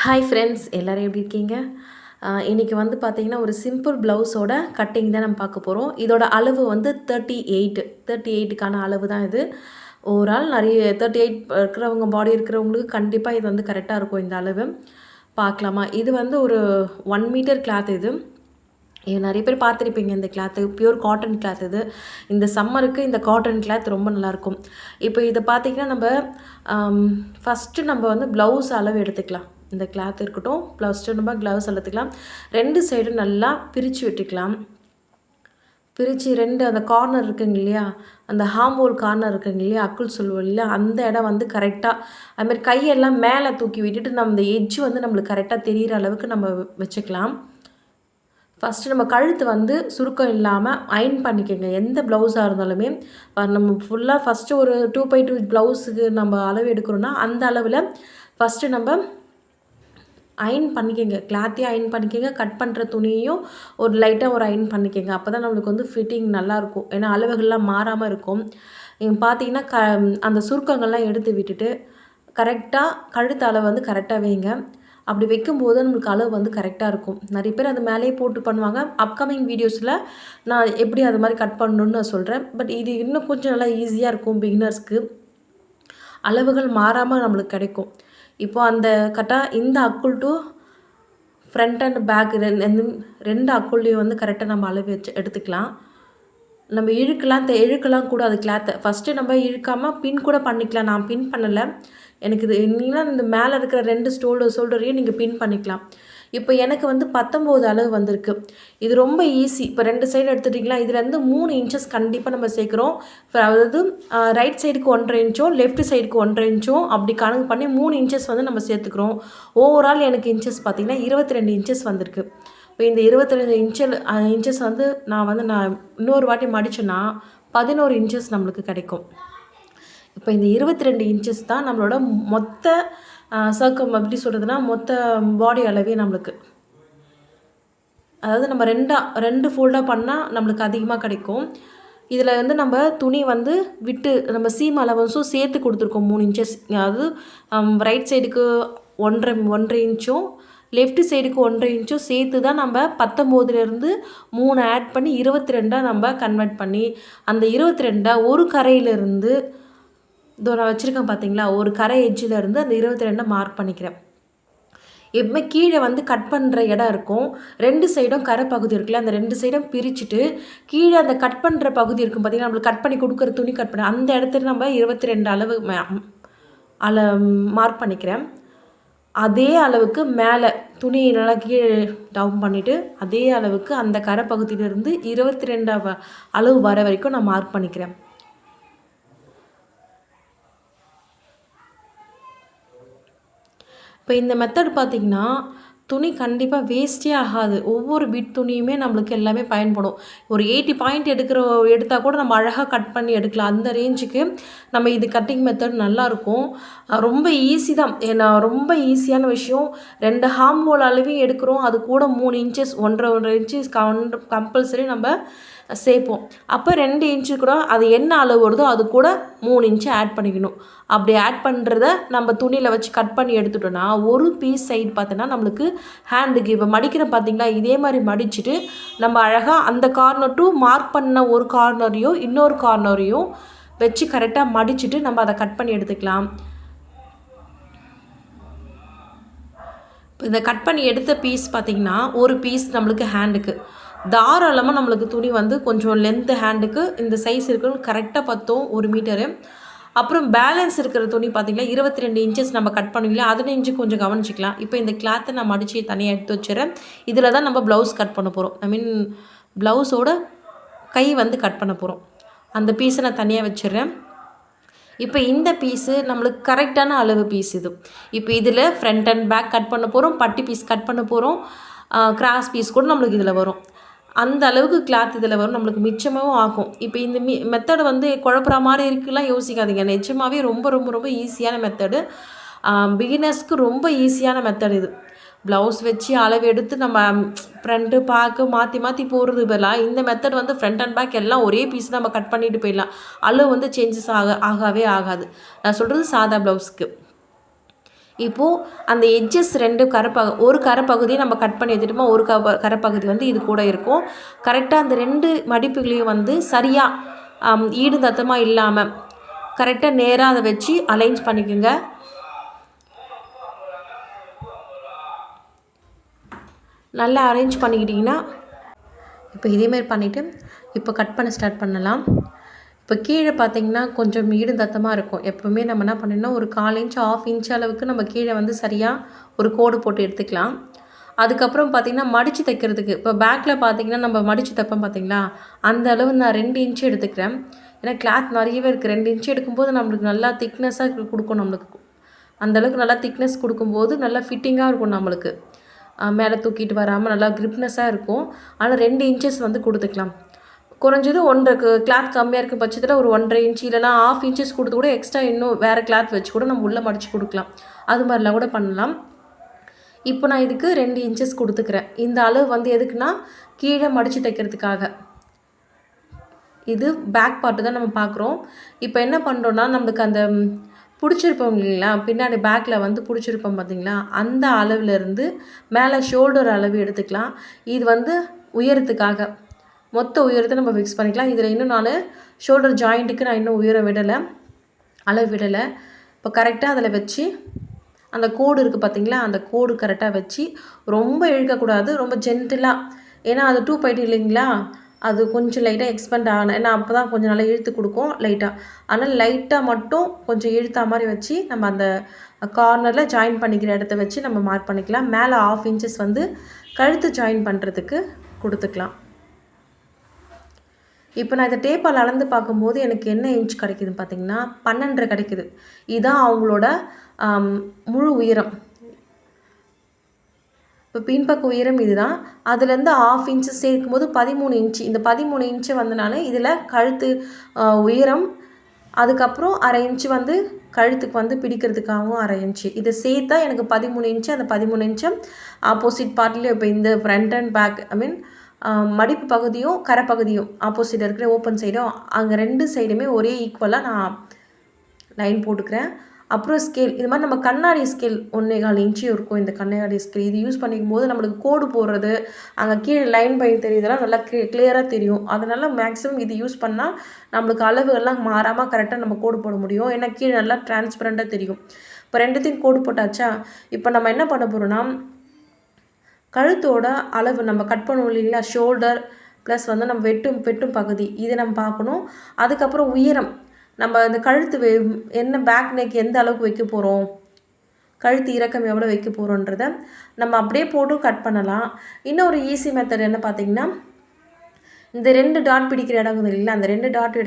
Hi friends, எல்லோரும் எப்படி இருக்கீங்க? இன்றைக்கி வந்து பார்த்திங்கன்னா ஒரு சிம்பிள் ப்ளவுஸோட கட்டிங் தான் நம்ம பார்க்க போகிறோம். இதோட அளவு வந்து 38க்கான அளவு தான் இது. ஓவரால் நிறைய 38 இருக்கிறவங்க பாடி இருக்கிறவங்களுக்கு கண்டிப்பாக இது வந்து கரெக்டாக இருக்கும் இந்த அளவு. பார்க்கலாமா? இது வந்து ஒரு 1 மீட்டர் கிளாத் இது. இது நிறைய பேர் பார்த்துருப்பீங்க இந்த கிளாத்து. பியூர் காட்டன் கிளாத் இது. இந்த சம்மருக்கு இந்த காட்டன் கிளாத் ரொம்ப நல்லாயிருக்கும். இப்போ இதை பார்த்திங்கன்னா ஃபஸ்ட்டு நம்ம வந்து ப்ளவுஸ் அளவு எடுத்துக்கலாம். இந்த கிளாத் இருக்கட்டும், ஃபஸ்ட்டு நம்ம க்ளவுஸ் எடுத்துக்கலாம். 2 சைடும் நல்லா பிரித்து விட்டுக்கலாம். பிரித்து 2 அந்த கார்னர் இருக்குங்க இல்லையா, அந்த ஹார்ம் கார்னர் இருக்குங்க இல்லையா, அக்குள் சொல்லுவோம் இல்லையா, அந்த இடம் வந்து கரெக்டாக அதுமாதிரி கையெல்லாம் மேலே தூக்கி விட்டுட்டு நம்ம இந்த எட்ஜ் வந்து நம்மளுக்கு கரெக்டாக தெரிகிற அளவுக்கு நம்ம வச்சுக்கலாம். ஃபஸ்ட்டு நம்ம கழுத்து வந்து சுருக்கம் இல்லாமல் அயர்ன் பண்ணிக்கோங்க. எந்த ப்ளவுஸாக இருந்தாலுமே நம்ம ஃபுல்லாக ஃபஸ்ட்டு ஒரு 2x2 ப்ளவுஸுக்கு நம்ம அளவு எடுக்கிறோன்னா அந்த அளவில் ஃபஸ்ட்டு நம்ம அயர்ன் பண்ணிக்கோங்க. கிளாத்தையும் அயர்ன் பண்ணிக்கோங்க. கட் பண்ணுற துணியையும் ஒரு லைட்டாக ஒரு அயர்ன் பண்ணிக்கோங்க. அப்போ தான் நம்மளுக்கு வந்து ஃபிட்டிங் நல்லாயிருக்கும். ஏன்னா அளவுகள்லாம் மாறாமல் இருக்கும். நீங்கள் பார்த்தீங்கன்னா அந்த சுருக்கங்கள்லாம் எடுத்து விட்டுட்டு கரெக்டாக கழுத்து அளவு வந்து கரெக்டாக வைங்க. அப்படி வைக்கும்போது நம்மளுக்கு அளவு வந்து கரெக்டாக இருக்கும். நிறைய பேர் அது மேலேயே போட்டு பண்ணுவாங்க. அப்கமிங் வீடியோஸில் நான் எப்படி அது மாதிரி கட் பண்ணணுன்னு நான் சொல்கிறேன். பட் இது இன்னும் கொஞ்சம் நல்லா ஈஸியாக இருக்கும் பிகினர்ஸ்க்கு. அளவுகள் மாறாமல் நம்மளுக்கு கிடைக்கும். இப்போது அந்த கரெக்டாக இந்த அக்குள் டு ஃப்ரண்ட் அண்ட் பேக் ரெண்டு அக்குள்லேயும் வந்து கரெக்டாக நம்ம அளவு வச்சு எடுத்துக்கலாம். நம்ம இழுக்கலாம் கூடாது கிளாத்தை. ஃபஸ்ட்டு நம்ம இழுக்காமல் பின் கூட பண்ணிக்கலாம். நான் பின் பண்ணலை. எனக்கு இது நீங்களாம் இந்த மேலே இருக்கிற 2 ஷோல்டரையும் நீங்கள் பின் பண்ணிக்கலாம். இப்போ எனக்கு வந்து 19 அளவு வந்திருக்கு. இது ரொம்ப ஈஸி. இப்போ 2 சைடு எடுத்துட்டிங்களா, இதுலேருந்து 3 இன்ச்சஸ் கண்டிப்பாக நம்ம சேர்க்குறோம். அதாவது ரைட் சைடுக்கு 1.5 இன்ச்சோ லெஃப்ட் சைடுக்கு 1.5 இன்ச்சோ அப்படி கணக்கு பண்ணி 3 இன்ச்சஸ் வந்து நம்ம சேர்த்துக்கிறோம். ஓவரால் எனக்கு இன்ச்சஸ் பார்த்திங்கன்னா 22 இன்ச்சஸ் வந்திருக்கு. இப்போ இந்த 22 இன்ச்சஸ் வந்து நான் இன்னொரு வாட்டி மடிச்சேன்னா 11 இன்ச்சஸ் நம்மளுக்கு கிடைக்கும். இப்போ இந்த 22 இன்ச்சஸ் தான் நம்மளோட மொத்த சர்க்கம் எப்படி சொல்கிறதுனா மொத்த பாடி அளவே நம்மளுக்கு. அதாவது நம்ம 2 ஃபோல்டாக பண்ணால் நம்மளுக்கு அதிகமாக கிடைக்கும். இதில் வந்து நம்ம துணி வந்து விட்டு நம்ம சீம் அளவன்ஸும் சேர்த்து கொடுத்துருக்கோம் 3 இன்ச்சஸ். அதாவது ரைட் சைடுக்கு 1.5 இன்ச்சும் லெஃப்ட் சைடுக்கு 1.5 இன்ச்சும் சேர்த்து தான் நம்ம 19லேருந்து 3 ஆட் பண்ணி 22 நம்ம கன்வெர்ட் பண்ணி அந்த 22 ஒரு கரையிலிருந்து இதோ நான் வச்சுருக்கேன் பார்த்தீங்களா, ஒரு கரை எட்ஜில் இருந்து அந்த 22 மார்க் பண்ணிக்கிறேன். எப்பவுமே கீழே வந்து கட் பண்ணுற இடம் இருக்கும். 2 சைடும் கரை பகுதி இருக்குல்ல, அந்த 2 சைடும் பிரிச்சுட்டு கீழே அந்த கட் பண்ணுற பகுதி இருக்கும் பார்த்தீங்கன்னா, நம்மளுக்கு கட் பண்ணி கொடுக்குற துணி கட் பண்ணி அந்த இடத்துல நம்ம 22 அளவு மார்க் பண்ணிக்கிறேன். அதே அளவுக்கு மேலே துணி நல்லா கீழே டவுன் பண்ணிவிட்டு அதே அளவுக்கு அந்த கரை பகுதியிலேருந்து 22 அளவு வர வரைக்கும் நான் மார்க் பண்ணிக்கிறேன். இப்போ இந்த மெத்தட் பார்த்திங்கன்னா துணி கண்டிப்பாக வேஸ்ட்டே ஆகாது. ஒவ்வொரு பிட் துணியுமே நம்மளுக்கு எல்லாமே பயன்படும். ஒரு 80 பாயிண்ட் எடுத்தால் கூட நம்ம அழகாக கட் பண்ணி எடுக்கலாம். அந்த ரேஞ்சுக்கு நம்ம இது கட்டிங் மெத்தட் நல்லாயிருக்கும். ரொம்ப ஈஸி தான். ஏன்னா ரொம்ப ஈஸியான விஷயம். 2 ஹார்ம் ஹோல் அளவையும் எடுக்கிறோம். அது கூட 3 இன்ச்சஸ் 1.5 இன்ச்சஸ் கம்பல்சரி நம்ம சேர்ப்போம். அப்போ 2 இன்ச்சு கூட அது என்ன அளவு வருதோ அது கூட 3 இன்ச்சு ஆட் பண்ணிக்கணும். அப்படி ஆட் பண்ணுறத நம்ம துணியில் வச்சு கட் பண்ணி எடுத்துட்டோன்னா ஒரு பீஸ் சைடு பார்த்தோன்னா நம்மளுக்கு ஹேண்டுக்கு இப்போ மடிக்கிற பார்த்திங்களா, இதே மாதிரி மடிச்சுட்டு நம்ம அழகாக அந்த கார்னர் டு மார்க் பண்ண ஒரு கார்னரையும் இன்னொரு கார்னரையும் வச்சு கரெக்டாக மடிச்சுட்டு நம்ம அதை கட் பண்ணி எடுத்துக்கலாம். இப்போ இந்த கட் பண்ணி எடுத்த பீஸ் பார்த்திங்கன்னா ஒரு பீஸ் நம்மளுக்கு ஹேண்டுக்கு தாராளமாக நம்மளுக்கு துணி வந்து கொஞ்சம் லென்த்து ஹேண்டுக்கு இந்த சைஸ் இருக்குன்னு கரெக்டாக பார்த்தோம் 1 மீட்டரு. அப்புறம் பேலன்ஸ் இருக்கிற துணி பார்த்திங்கன்னா 22 இன்ச்சஸ் நம்ம கட் பண்ணிங்களா, 15 கொஞ்சம் கவனிச்சிக்கலாம். இப்போ இந்த கிளாத்தை நான் மடித்து தனியாக எடுத்து வச்சுறேன். இதில் தான் நம்ம ப்ளவுஸ் கட் பண்ண போகிறோம். ப்ளவுஸோட கை வந்து கட் பண்ண போகிறோம். அந்த பீஸை நான் தனியாக வச்சிடுறேன். இப்போ இந்த பீஸு நம்மளுக்கு கரெக்டான அளவு பீஸ் இது. இப்போ இதில் ஃப்ரண்ட் அண்ட் பேக் கட் பண்ண போகிறோம். பட்டி பீஸ் கட் பண்ண போகிறோம். கிராஸ் பீஸ் கூட நம்மளுக்கு இதில் வரும். அந்த அளவுக்கு கிளாத் இதில் வரும். நம்மளுக்கு மிச்சமாகவும் ஆகும். இப்போ இந்த மெத்தடு வந்து குழப்புற மாதிரி இருக்குலாம் யோசிக்காதீங்க. நிஜமாகவே ரொம்ப ரொம்ப ரொம்ப ஈஸியான மெத்தடு. பிகினர்ஸ்க்கு ரொம்ப ஈஸியான மெத்தட் இது. ப்ளவுஸ் வச்சு அளவு எடுத்து நம்ம ஃப்ரண்ட்டு பேக்கு மாற்றி மாற்றி போடுறது பதிலாக இந்த மெத்தட் வந்து ஃப்ரண்ட் அண்ட் பேக் எல்லாம் ஒரே பீஸ் நம்ம கட் பண்ணிட்டு போயிடலாம். அளவு வந்து சேஞ்சஸ் ஆகவே ஆகாது. நான் சொல்கிறது சாதா ப்ளவுஸ்க்கு. இப்போது அந்த எட்ஜஸ் 2 ஒரு கரைப்பகுதியை நம்ம கட் பண்ணி எடுத்துட்டோமா, ஒரு கரைப்பகுதி வந்து இது கூட இருக்கும். கரெக்டாக அந்த 2 மடிப்புகளையும் வந்து சரியாக ஈடு தத்தமாக இல்லாமல் கரெக்டாக நேராக அதை வச்சு அலைன்ஸ் பண்ணிக்கோங்க. நல்லா அரேஞ்ச் பண்ணிக்கிட்டிங்கன்னா இப்போ இதேமாரி பண்ணிவிட்டு இப்போ கட் பண்ண ஸ்டார்ட் பண்ணலாம். இப்போ கீழே பார்த்திங்கன்னா கொஞ்சம் ஈடு தத்தமாக இருக்கும். எப்போவுமே நம்ம என்ன பண்ணணும், ஒரு 1/4 இன்ச் 1/2 இன்ச் அளவுக்கு நம்ம கீழே வந்து சரியாக ஒரு கோடு போட்டு எடுத்துக்கலாம். அதுக்கப்புறம் பார்த்திங்கன்னா மடித்து தைக்கிறதுக்கு இப்போ பேக்கில் பார்த்திங்கன்னா நம்ம மடித்து தைப்போம் பார்த்திங்களா, அந்த அளவு நான் 2 இன்ச்சு எடுத்துக்கிறேன். ஏன்னா கிளாத் நிறையவே இருக்குது. 2 இன்ச்சு எடுக்கும்போது நம்மளுக்கு நல்லா திக்னஸாக கொடுக்கும். நம்மளுக்கு அந்தளவுக்கு நல்லா திக்னஸ் கொடுக்கும்போது நல்லா ஃபிட்டிங்காக இருக்கும். நம்மளுக்கு மேலே தூக்கிட்டு வராமல் நல்லா கிரிப்னஸாக இருக்கும். ஆனால் 2 இன்ச்சஸ் வந்து கொடுத்துக்கலாம். குறைஞ்சது 1 கிளாத் கம்மியாக இருக்க பட்சத்தில் ஒரு 1.5 இன்ச் இல்லைனா 1/2 இன்ச்சஸ் கொடுத்து கூட எக்ஸ்ட்ரா இன்னும் வேறு கிளாத் வச்சு கூட நம்ம உள்ளே மடித்து கொடுக்கலாம். அது மாதிரிலாம் கூட பண்ணலாம். இப்போ நான் இதுக்கு 2 இன்ச்சஸ் கொடுத்துக்கிறேன். இந்த அளவு வந்து எதுக்குன்னா கீழே மடித்து தைக்கிறதுக்காக. இது பேக் பார்ட்டு தான் நம்ம பார்க்குறோம். இப்போ என்ன பண்ணுறோன்னா, நம்மளுக்கு அந்த பிடிச்சிருப்போம் இல்லைங்களா, பின்னாடி பேக்கில் வந்து பிடிச்சிருப்போம் பார்த்திங்களா, அந்த அளவுலேருந்து மேலே ஷோல்டர் அளவு எடுத்துக்கலாம். இது வந்து உயரத்துக்காக மொத்த உயரத்தை நம்ம ஃபிக்ஸ் பண்ணிக்கலாம். இதில் இன்னும் நான் ஷோல்டர் ஜாயிண்ட்டுக்கு நான் இன்னும் உயரம் விடலை, அளவு விடலை. இப்போ கரெக்டாக அதில் வச்சு அந்த கோடு இருக்குது பார்த்திங்களா, அந்த கோடு கரெக்டாக வச்சு ரொம்ப இழுக்கக்கூடாது, ரொம்ப ஜென்டிலாக. ஏன்னா அது 2 போயிட்டு இல்லைங்களா, அது கொஞ்சம் லைட்டாக எக்ஸ்பெண்ட் ஆகணும். ஏன்னா அப்போ தான் கொஞ்சம் நல்லா இழுத்து கொடுக்கும் லைட்டாக. அதனால் லைட்டாக மட்டும் கொஞ்சம் இழுத்தா மாதிரி வச்சு நம்ம அந்த கார்னரில் ஜாயின் பண்ணிக்கிற இடத்த வச்சு நம்ம மார்க் பண்ணிக்கலாம். மேலே 1/2 இன்ச்சஸ் வந்து கழுத்து ஜாயின் பண்ணுறதுக்கு கொடுத்துக்கலாம். இப்போ நான் இதை டேப்பால் அளந்து பார்க்கும்போது எனக்கு என்ன இன்ச் கிடைக்குதுன்னு பார்த்திங்கன்னா 12.5 கிடைக்குது. இதுதான் அவங்களோட முழு உயரம். இப்போ பின்பக்க உயரம் இதுதான். அதுலேருந்து 1/2 இன்ச்சு சேர்க்கும்போது 13 இன்ச்சு. இந்த 13 இன்ச்சு வந்தனால இதில் கழுத்து உயரம், அதுக்கப்புறம் 1/2 இன்ச்சு வந்து கழுத்துக்கு வந்து பிடிக்கிறதுக்காகவும் 1/2 இன்ச்சு. இதை சேர்த்தா எனக்கு 13 இன்ச்சு. அந்த 13 இன்ச்சு ஆப்போசிட் பார்ட்லேயும் இப்போ இந்த ஃப்ரண்ட் அண்ட் பேக் மடிப்பு பகுதியும் கரைப்பகுதியும் ஆப்போசிட் இருக்கிற ஓப்பன் சைடும் அங்கே 2 சைடுமே ஒரே ஈக்குவலாக நான் லைன் போட்டுக்கிறேன். அப்புறம் ஸ்கேல், இது மாதிரி நம்ம கண்ணாடி ஸ்கேல் 1.25 இன்ச்சு இருக்கும். இந்த கண்ணாடி ஸ்கேல் இது யூஸ் பண்ணிக்கும் போது நம்மளுக்கு கோடு போடுறது, அங்கே கீழே லைன் பை தெரியுதெல்லாம் நல்லா கிளியராக தெரியும். அதனால் மேக்ஸிமம் இது யூஸ் பண்ணால் நம்மளுக்கு அளவுகள்லாம் மாறாமல் கரெக்டாக நம்ம கோடு போட முடியும். ஏன்னா கீழே நல்லா டிரான்ஸ்பரண்ட்டாக தெரியும். இப்போ 2த்தையும் கோடு போட்டாச்சா, இப்போ நம்ம என்ன பண்ண போகிறோம்னா, கழுத்தோட அளவு நம்ம கட் பண்ணுவோம் இல்லைங்களா, ஷோல்டர் ப்ளஸ் வந்து நம்ம வெட்டும் பகுதி இதை நம்ம பார்க்கணும். அதுக்கப்புறம் உயரம், நம்ம இந்த கழுத்து என்ன பேக் நெக் எந்த அளவுக்கு வைக்க போகிறோம், கழுத்து இறக்கம் எவ்வளோ வைக்க போகிறோன்றத நம்ம அப்படியே போட்டும் கட் பண்ணலாம். இன்னொரு ஈஸி மெத்தட் என்ன பார்த்திங்கன்னா, இந்த 2 டாட் பிடிக்கிற இடம் இல்லைங்களா, அந்த 2 டாட்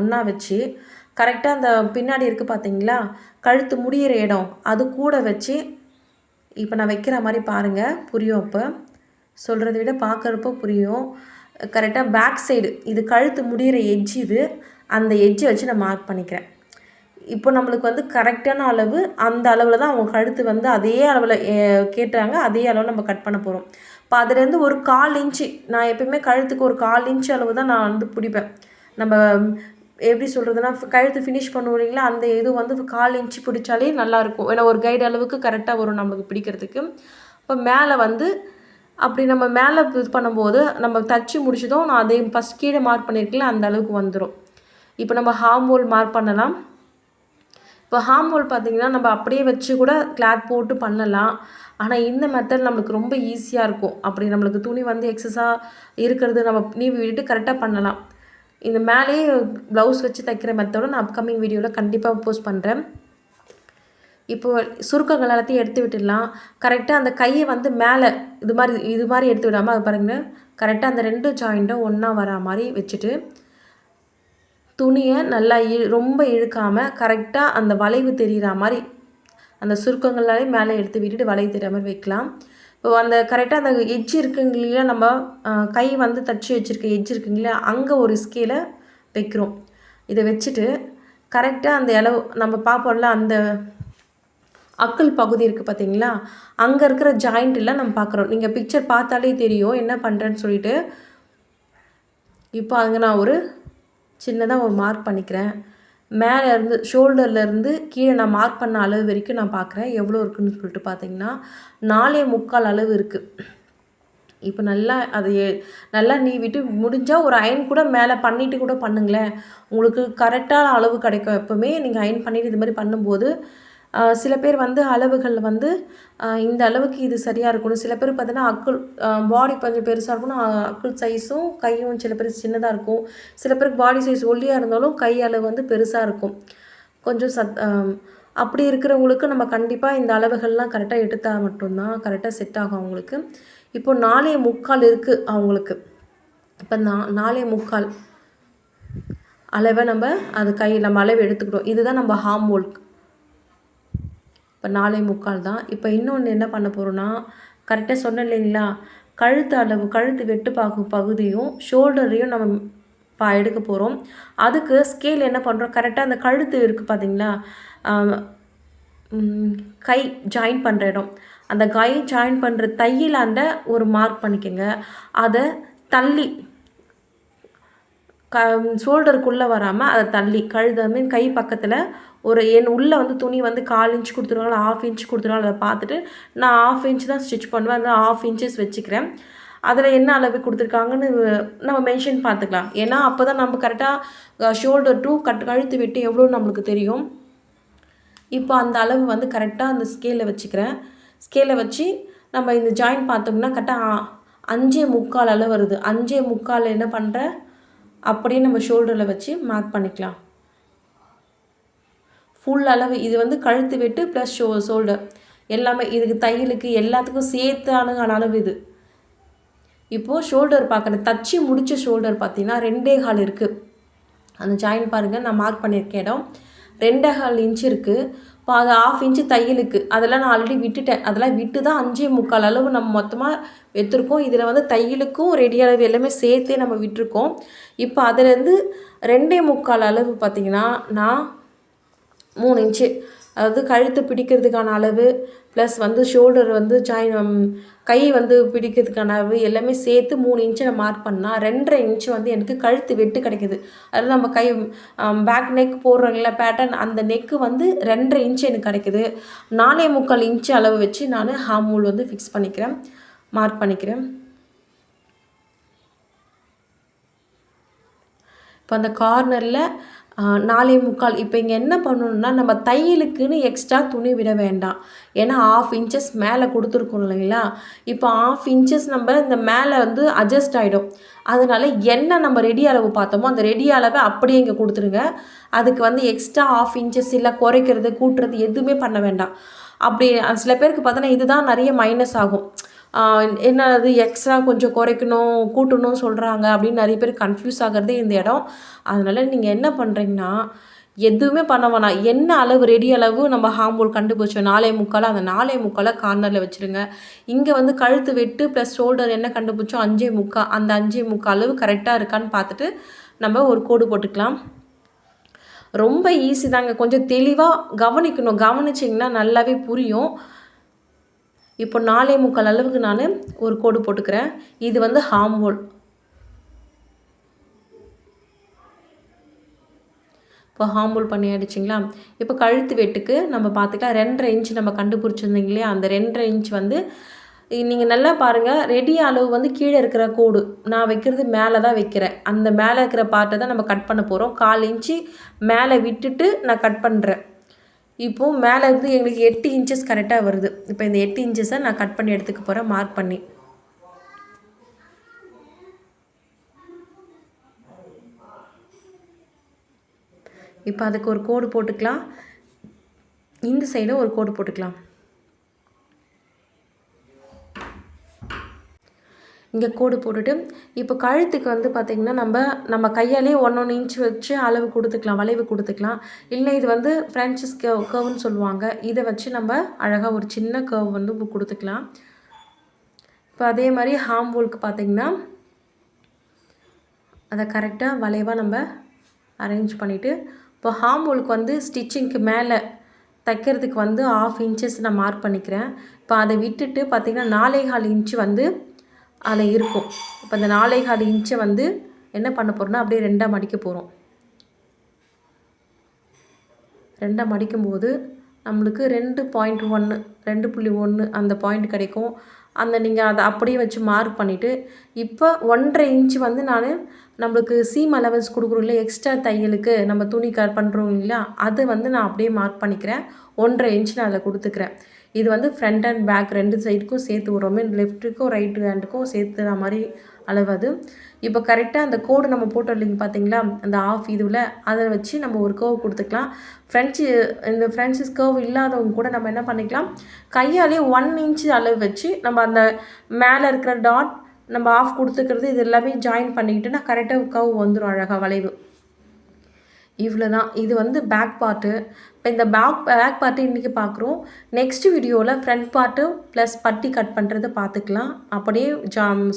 ஒன்றா வச்சு கரெக்டாக அந்த பின்னாடி இருக்குது பார்த்திங்களா, கழுத்து முடிகிற இடம் அது கூட வச்சு இப்போ நான் வைக்கிற மாதிரி பாருங்கள், புரியும். அப்போ சொல்கிறத விட பார்க்குறப்போ புரியும். கரெக்டாக பேக் சைடு இது கழுத்து முடிகிற எட்ஜ், இது அந்த எட்ஜை வச்சு நான் மார்க் பண்ணிக்கிறேன். இப்போ நம்மளுக்கு வந்து கரெக்டான அளவு, அந்த அளவில் தான் அவங்க கழுத்து வந்து அதே அளவில் கேட்டாங்க, அதே அளவில் நம்ம கட் பண்ண போகிறோம். இப்போ அதுலேருந்து ஒரு 1/4 இன்ச்சு, நான் எப்போயுமே கழுத்துக்கு ஒரு 1/4 இன்ச்சு அளவு தான் நான் வந்து பிடிப்பேன். நம்ம எப்படி சொல்கிறதுனா, கழுத்து ஃபினிஷ் பண்ணுவோம் இல்லைங்களா, அந்த இது வந்து 1/4 இன்ச்சு பிடிச்சாலே நல்லாயிருக்கும். ஏன்னா ஒரு கைடு அளவுக்கு கரெக்டாக வரும் நம்மளுக்கு பிடிக்கிறதுக்கு. இப்போ மேலே வந்து அப்படி நம்ம மேலே இது பண்ணும்போது நம்ம தச்சு முடிச்சதும் நான் அதே ஃபஸ்ட் கீழே மார்க் பண்ணியிருக்கேன் அந்த அளவுக்கு வந்துடும். இப்போ நம்ம ஹார்ம் ஹோல் மார்க் பண்ணலாம். இப்போ ஹார்ம் ஹோல் பார்த்திங்கன்னா நம்ம அப்படியே வச்சு கூட கிளாத் போட்டு பண்ணலாம். ஆனால் இந்த மெத்தட் நம்மளுக்கு ரொம்ப ஈஸியாக இருக்கும். அப்படி நம்மளுக்கு துணி வந்து எக்ஸஸாக இருக்கிறது நம்ம நீவி விட்டுட்டு கரெக்டாக பண்ணலாம். இந்த மேலேயே ப்ளவுஸ் வச்சு தைக்கிற மெத்தடை நான் அப்கமிங் வீடியோவில் கண்டிப்பாக போஸ்ட் பண்ணுறேன். இப்போது சுருக்கங்கள் எல்லாத்தையும் எடுத்து விட்டுடலாம். கரெக்டாக அந்த கையை வந்து மேலே இது மாதிரி எடுத்து விடாமல் அது பாருங்கள், கரெக்டாக அந்த 2 ஜாயிண்ட்டும் ஒன்றா வரா மாதிரி வச்சுட்டு துணியை நல்லா ரொம்ப இழுக்காமல் கரெக்டாக அந்த வளைவு தெரிகிற மாதிரி அந்த சுருக்கங்களாலே மேலே எடுத்து விட்டுட்டு வளைவு தெரிகிற மாதிரி வைக்கலாம். இப்போ அந்த கரெக்டாக அந்த எட்ஜ் இருக்குங்க இல்லையா, நம்ம கை வந்து தச்சு வச்சுருக்க எட்ஜ் இருக்குங்க இல்லையா, அங்கே ஒரு ஸ்கேலை வைக்கிறோம். இதை வச்சுட்டு கரெக்டாக அந்த அளவு நம்ம பார்ப்போம்ல, அந்த அக்கல் பகுதி இருக்குது பார்த்திங்களா, அங்கே இருக்கிற ஜாயிண்ட்டெல்லாம் நம்ம பார்க்குறோம். நீங்கள் பிக்சர் பார்த்தாலே தெரியும் என்ன பண்ணுறேன்னு சொல்லிட்டு. இப்போ அங்கே நான் ஒரு சின்னதாக ஒரு மார்க் பண்ணிக்கிறேன். மேலே இருந்து ஷோல்டர்லேருந்து கீழே நான் மார்க் பண்ண அளவு வரைக்கும் நான் பார்க்குறேன் எவ்வளோ இருக்குதுன்னு சொல்லிட்டு பார்த்தீங்கன்னா 4.75 அளவு இருக்குது. இப்போ நல்லா நீவிட்டு முடிஞ்சால் ஒரு அயன் கூட மேலே பண்ணிவிட்டு கூட பண்ணுங்களேன், உங்களுக்கு கரெக்டான அளவு கிடைக்கும். எப்போவுமே நீங்கள் அயன் பண்ணிவிட்டு இது மாதிரி பண்ணும்போது சில பேர் வந்து அளவுகள் வந்து இந்த அளவுக்கு இது சரியாக இருக்கணும். சில பேர் பார்த்தீங்கன்னா பாடி கொஞ்சம் பெருசாக இருக்கணும், அக்குள் சைஸும் கையும் சில பேர் சின்னதாக இருக்கும். சில பேருக்கு பாடி சைஸ் ஒல்லியாக இருந்தாலும் கை அளவு வந்து பெருசாக இருக்கும். கொஞ்சம் அப்படி இருக்கிறவங்களுக்கு நம்ம கண்டிப்பாக இந்த அளவுகள்லாம் கரெக்டாக எடுத்தால் மட்டும்தான் கரெக்டாக செட் ஆகும் அவங்களுக்கு. இப்போ 4.75 இருக்குது அவங்களுக்கு. இப்போ 4.75 அளவை நம்ம அளவு எடுத்துக்கிட்டோம். இதுதான் நம்ம ஹார்ம் ஹோல். இப்போ 4.75 தான். இப்போ இன்னொன்று என்ன பண்ண போகிறோன்னா, கரெக்டாக சொன்னேன் இல்லைங்களா, கழுத்து வெட்டு பகுதியும் ஷோல்டரையும் நம்ம எடுக்க போகிறோம். அதுக்கு ஸ்கேல் என்ன பண்ணுறோம், கரெக்டாக அந்த கழுத்து இருக்குது பார்த்தீங்களா, கை ஜாயின் பண்ணுற இடம், அந்த கை ஜாயின் பண்ணுற தையிலாண்ட ஒரு மார்க் பண்ணிக்கோங்க. அதை தள்ளி ஷோல்டருக்குள்ளே வராமல் அதை தள்ளி கை பக்கத்தில் ஒரு உள்ளே வந்து துணி வந்து 1/4 இன்ச் கொடுத்துருவாங்க, 1/2 இன்ச் கொடுத்துருவாங்க. அதை பார்த்துட்டு நான் 1/2 இன்ச் தான் ஸ்டிச் பண்ணுவேன், அந்த 1/2 இன்ச்சஸ் வச்சுக்கிறேன். அதில் என்ன அளவு கொடுத்துருக்காங்கன்னு நம்ம மென்ஷன் பார்த்துக்கலாம். ஏன்னா அப்போ தான் நம்ம கரெக்டாக ஷோல்டர் டு கழுத்து வெட்டு எவ்வளோ நம்மளுக்கு தெரியும். இப்போ அந்த அளவு வந்து கரெக்டாக அந்த ஸ்கேலில் வச்சுக்கிறேன். ஸ்கேலில் வச்சு நம்ம இந்த ஜாயின் பார்த்தோம்னா கரெக்டாக 5.75 அளவு வருது. 5.75 என்ன பண்ணுறேன், அப்படியே நம்ம ஷோல்டரில் வச்சு மார்க் பண்ணிக்கலாம். ஃபுல் அளவு இது வந்து கழுத்து வெட்டு ப்ளஸ் ஷோல்டர் எல்லாமே, இதுக்கு தையலுக்கு எல்லாத்துக்கும் சேர்த்தான அளவு இது. இப்போது ஷோல்டர் பார்க்குறேன், தச்சு முடித்த ஷோல்டர் பார்த்தீங்கன்னா 2.25 இருக்குது. அந்த ஜாயின் பாருங்கள், நான் மார்க் பண்ணியிருக்கேன் இடம் 2.25 இன்ச் இருக்குது. இப்போ அது 1/2 இன்ச்சு தையலுக்கு அதெல்லாம் நான் ஆல்ரெடி விட்டுட்டேன். அதெல்லாம் விட்டு தான் 5.75 அளவு நம்ம மொத்தமாக எடுத்துருக்கோம். இதில் வந்து தையலுக்கும் ரெடி அளவு எல்லாமே சேர்த்தே நம்ம விட்டுருக்கோம். இப்போ அதிலேருந்து 2.75 அளவு பார்த்திங்கன்னா நான் 3 இன்ச்சு, அதாவது கழுத்து பிடிக்கிறதுக்கான அளவு ப்ளஸ் வந்து ஷோல்டர் வந்து கை வந்து பிடிக்கிறதுக்கான அளவு எல்லாமே சேர்த்து 3 இன்ச்சு நான் மார்க் பண்ணால் 2.5 இன்ச்சு வந்து எனக்கு கழுத்து வெட்டு கிடைக்கிது. அதாவது நம்ம பேக் நெக் போடுறோங்கள பேட்டர்ன், அந்த நெக்கு வந்து 2.5 இன்ச்சு எனக்கு கிடைக்கிது. 4.75 இன்ச்சு அளவு வச்சு நான் ஹார்ம் ஹோல் வந்து ஃபிக்ஸ் பண்ணிக்கிறேன், மார்க் பண்ணிக்கிறேன். இப்போ அந்த கார்னரில் 4.75. இப்போ இங்கே என்ன பண்ணணுன்னா, நம்ம தையலுக்குன்னு எக்ஸ்ட்ரா துணி விட வேண்டாம். ஏன்னா 1/2 இன்ச்சஸ் மேலே கொடுத்துருக்கோம் இல்லைங்களா. இப்போ 1/2 இன்ச்சஸ் நம்ம இந்த மேலே வந்து அட்ஜஸ்ட் ஆகிடும். அதனால் என்ன நம்ம ரெடி அளவு பார்த்தோமோ அந்த ரெடி அளவை அப்படியே இங்கே கொடுத்துருங்க. அதுக்கு வந்து எக்ஸ்ட்ரா 1/2 இன்ச்சஸ் இல்லை குறைக்கிறது கூட்டுறது எதுவுமே பண்ண வேண்டாம். அப்படி சில பேருக்கு பார்த்தோன்னா இதுதான் நிறைய மைனஸ் ஆகும். என்னது எக்ஸ்ட்ரா கொஞ்சம் குறைக்கணும் கூட்டணும் சொல்கிறாங்க அப்படின்னு நிறைய பேர் கன்ஃபியூஸ் ஆகிறதே இந்த இடம். அதனால் நீங்கள் என்ன பண்ணுறீங்கன்னா, எதுவுமே பண்ண வேணாம். என்ன அளவு ரெடி அளவு நம்ம ஹார்ம் ஹோல் கண்டுபிடிச்சோம் 4.75, அந்த 4.75 கார்னரில் வச்சுருங்க. இங்கே வந்து கழுத்து வெட்டு ப்ளஸ் ஷோல்டர் என்ன கண்டுபிடிச்சோம் 5.75, அந்த 5.75 அளவு கரெக்டாக இருக்கான்னு பார்த்துட்டு நம்ம ஒரு கோடு போட்டுக்கலாம். ரொம்ப ஈஸி தாங்க, கொஞ்சம் தெளிவாக கவனிக்கணும். கவனிச்சிங்கன்னா நல்லாவே புரியும். இப்போ 4.75 அளவுக்கு நான் ஒரு கோடு போட்டுக்கிறேன். இது வந்து ஹார்ம் ஹோல். இப்போ ஹார்ம் ஹோல் பண்ணி ஆகிடுச்சிங்களா. இப்போ கழுத்து வெட்டுக்கு நம்ம பார்த்துக்கலாம் 2.5 இன்ச் நம்ம கண்டுபிடிச்சிருந்தீங்க இல்லையா, அந்த 2.5 இன்ச் வந்து நீங்கள் நல்லா பாருங்கள். ரெடி அளவு வந்து கீழே இருக்கிற கோடு நான் வைக்கிறது மேலே தான் வைக்கிறேன். அந்த மேலே இருக்கிற பார்ட்டை தான் நம்ம கட் பண்ண போகிறோம். 1/4 இன்ச்சு மேலே விட்டுட்டு நான் கட் பண்ணுறேன். இப்போது மேலே இருந்து எங்களுக்கு 8 இன்ச்சஸ் கரெக்டாக வருது. இப்போ இந்த 8 இன்ச்சஸை நான் கட் பண்ணி எடுத்துக்க போகிறேன் மார்க் பண்ணி. இப்போ அதுக்கு ஒரு கோடு போட்டுக்கலாம். இந்த சைடும் ஒரு கோடு போட்டுக்கலாம். இங்கே கோடு போட்டுட்டு இப்போ கழுத்துக்கு வந்து பார்த்திங்கன்னா நம்ம கையாலே 1 இன்ச் வச்சு அளவு கொடுத்துக்கலாம், வளைவு கொடுத்துக்கலாம். இல்லை இது வந்து ஃப்ரென்ச்சஸ் கர்வ்னு சொல்லுவாங்க, இதை வச்சு நம்ம அழகாக ஒரு சின்ன கர்வ் வந்து கொடுத்துக்கலாம். இப்போ அதே மாதிரி ஹார்ம் ஹோலுக்கு பார்த்திங்கன்னா அதை கரெக்டாக வளைவாக நம்ம அரேஞ்ச் பண்ணிவிட்டு, இப்போ ஹார்ம் ஹோலுக்கு வந்து ஸ்டிச்சிங்க்கு மேலே தைக்கிறதுக்கு வந்து 1/2 இன்ச்சஸ் நான் மார்க் பண்ணிக்கிறேன். இப்போ அதை விட்டுட்டு பார்த்திங்கன்னா 4.25 இன்ச்சு வந்து அதில் இருக்கும். இப்போ இந்த 4.25 இன்ச்சை வந்து என்ன பண்ண போகிறோம்னா அப்படியே 2ஆக மடிக்க போகிறோம். 2 மடிக்கும்போது நம்மளுக்கு 2.1 2.1 அந்த பாயிண்ட் கிடைக்கும். அந்த நீங்கள் அதை அப்படியே வச்சு மார்க் பண்ணிவிட்டு இப்போ 1.5 இன்ச் வந்து நான் நம்மளுக்கு சீம் அலவன்ஸ் கொடுக்குறோம் இல்லையா, எக்ஸ்ட்ரா தையலுக்கு நம்ம துணி பண்ணுறோம் இல்லையா, அதை வந்து நான் அப்படியே மார்க் பண்ணிக்கிறேன். 1.5 இன்ச் நான் அதில் கொடுத்துக்கிறேன். இது வந்து ஃப்ரண்ட் அண்ட் பேக் 2 சைடுக்கும் சேர்த்து விடுறோமே, லெஃப்ட்டுக்கும் ரைட் ஹேண்டுக்கும் சேர்த்துற மாதிரி அளவு அது. இப்போ கரெக்டாக அந்த கோடு நம்ம போட்டோம் இல்லைங்க பார்த்தீங்களா, அந்த ஆஃப் இதில் அதை வச்சு நம்ம ஒரு கர்வ் கொடுத்துக்கலாம். இந்த ஃப்ரெண்ட்ஸஸ் கர்வ் இல்லாதவங்க கூட நம்ம என்ன பண்ணிக்கலாம், கையாலே 1 இன்ச் அளவு வச்சு நம்ம அந்த மேலே இருக்கிற டாட் நம்ம ஆஃப் கொடுத்துக்கிறது இது எல்லாமே ஜாயின் பண்ணிக்கிட்டுனா கரெக்டாக கர்வ் வந்துடும், அழகாக வளைவு. இவ்வளோ தான். இது வந்து பேக் பார்ட்டு. இப்போ இந்த பேக் பார்ட்டு இன்றைக்கி பார்க்குறோம். நெக்ஸ்ட் வீடியோவில் ஃப்ரண்ட் பார்ட்டு ப்ளஸ் பட்டி கட் பண்ணுறதை பார்த்துக்கலாம். அப்படியே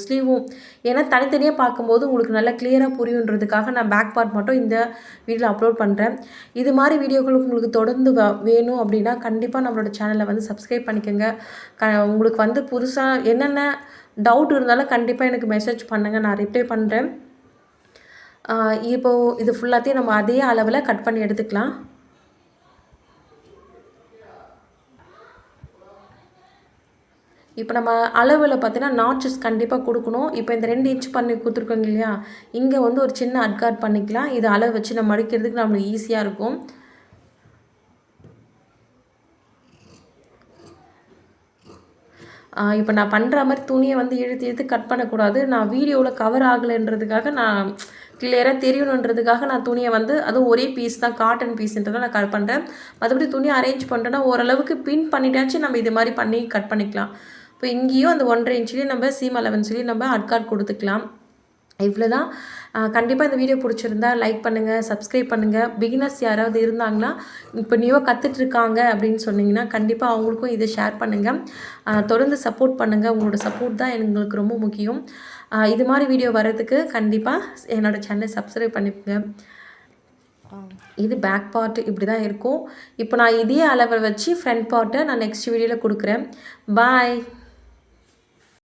ஸ்லீவும், ஏன்னா தனித்தனியாக பார்க்கும்போது உங்களுக்கு நல்லா கிளியராக புரியுன்றதுக்காக நான் பேக் பார்ட் மட்டும் இந்த வீடியோவில் அப்லோட் பண்ணுறேன். இது மாதிரி வீடியோக்களுக்கு உங்களுக்கு தொடர்ந்து வேணும் அப்படின்னா கண்டிப்பாக நம்மளோட சேனலை வந்து சப்ஸ்கிரைப் பண்ணிக்கோங்க. உங்களுக்கு வந்து புதுசாக என்னென்ன டவுட் இருந்தாலும் கண்டிப்பாக எனக்கு மெசேஜ் பண்ணுங்கள், நான் ரிப்ளை பண்ணுறேன். இப்போது இது ஃபுல்லாத்தையும் நம்ம அதே அளவில் கட் பண்ணி எடுத்துக்கலாம். இப்போ நம்ம அளவில் பார்த்தீங்கன்னா நாட்சஸ் கண்டிப்பாக கொடுக்கணும். இப்போ இந்த 2 இன்ச் பண்ணி கொடுத்துருக்கோங்க இல்லையா, இங்கே வந்து ஒரு சின்ன அட்கார்ட் பண்ணிக்கலாம். இது அளவு வச்சு நம்ம மடிக்கிறதுக்கு நம்மளுக்கு ஈஸியாக இருக்கும். இப்போ நான் பண்ணுற மாதிரி துணியை வந்து இழுத்து கட் பண்ணக்கூடாது. நான் வீடியோவில் கவர் ஆகலைன்றதுக்காக, நான் கிளியராக தெரியணுன்றதுக்காக நான் துணியை வந்து அதுவும் ஒரே பீஸ் தான், காட்டன் பீஸ்ன்றதை நான் கட் பண்ணுறேன். மற்றபடி துணியை அரேஞ்ச் பண்ணுறேன்னா ஓரளவுக்கு பின் பண்ணிட்டாச்சு நம்ம இது மாதிரி பண்ணி கட் பண்ணிக்கலாம். இப்போ இங்கேயும் அந்த 1.5 இன்ச்லேயும் நம்ம சீம் அலவன்ஸ்லேயும் நம்ம அட்கார்ட் கொடுத்துக்கலாம். இவ்வளோ தான். கண்டிப்பாக இந்த வீடியோ பிடிச்சிருந்தா லைக் பண்ணுங்கள், சப்ஸ்கிரைப் பண்ணுங்கள். பிகினர்ஸ் யாராவது இருந்தாங்கன்னா, இப்போ நியூவாக கற்றுட்ருக்காங்க அப்படின்னு சொன்னிங்கன்னா கண்டிப்பாக அவங்களுக்கும் இதை ஷேர் பண்ணுங்கள். தொடர்ந்து சப்போர்ட் பண்ணுங்கள். உங்களோட சப்போர்ட் தான் எங்களுக்கு ரொம்ப முக்கியம். இது மாதிரி வீடியோ வர்றதுக்கு கண்டிப்பாக என்னோடய சேனலை சப்ஸ்கிரைப் பண்ணிக்கோங்க. இது பேக் பார்ட் இப்படி தான் இருக்கும். இப்போ நான் இதே அளவை வச்சு ஃப்ரண்ட் பார்ட்டை நான் நெக்ஸ்ட் வீடியோவில் கொடுக்குறேன். பாய்.